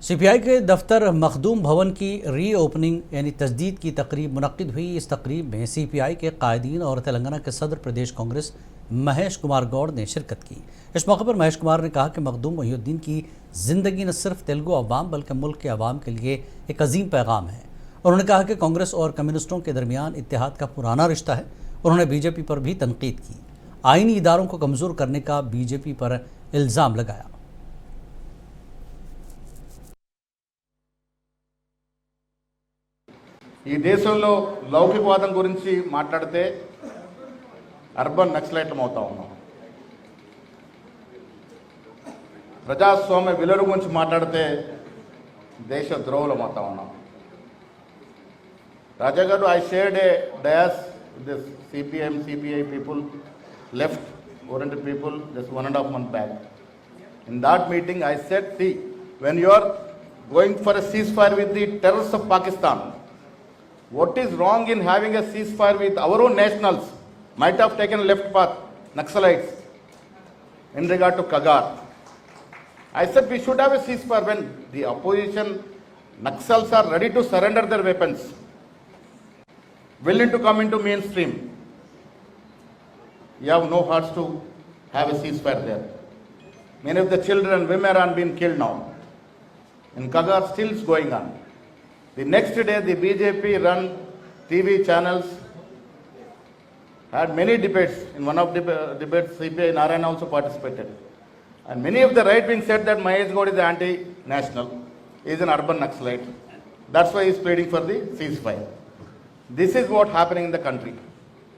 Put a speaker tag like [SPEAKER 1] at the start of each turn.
[SPEAKER 1] CPI के दफ्तर मखदूम भवन की री ओपनिंग यानी तजदीद की तकरीब मुनक्किद हुई। इस तकरीब में सीपीआई के कायदीन और तेलंगाना के सदर प्रदेश कांग्रेस महेश कुमार गौड़ ने शिरकत की। इस मौके पर महेश कुमार ने कहा कि मखदूम मोहिउद्दीन की ज़िंदगी न सिर्फ तेलुगु अवाम बल्कि मुल्क के अवाम के लिए एक अजीम पैगाम है। उन्होंने कहा कि कांग्रेस और कम्युनिस्टों के दरमियान इत्तेहाद का पुराना रिश्ता है। उन्होंने बीजेपी पर भी तनकीद की, आईनी इदारों को कमज़ोर करने का बीजेपी पर इल्ज़ाम लगाया।
[SPEAKER 2] ఈ దేశంలో లౌకికవాదం గురించి మాట్లాడితే అర్బన్ నక్సలైట్లం అవుతా ఉన్నాం. ప్రజాస్వామ్య విలువల గురించి మాట్లాడితే దేశ ద్రోహులం అవుతా ఉన్నాం. రాజా గారు, I shared a dais with this CPI people, left oriented people, just 1.5 months back. In that meeting I said, see, when you are going for a ceasefire with the terrorists of Pakistan, what is wrong in having a ceasefire with our own nationals? Might have taken a left path, Naxalites, in regard to Kagar. I said we should have a ceasefire when the opposition Naxals are ready to surrender their weapons, willing to come into mainstream. You have no hearts to have a ceasefire there. Many of the children and women are being killed now. In Kagar still is going on. The next day, the BJP run TV channels had many debates. In one of the debates, CPI Narayana also participated. And many of the right wing said that Mahesh Goud is anti-national. He is an urban Naxalite. That's why he is pleading for the ceasefire. This is what happening in the country.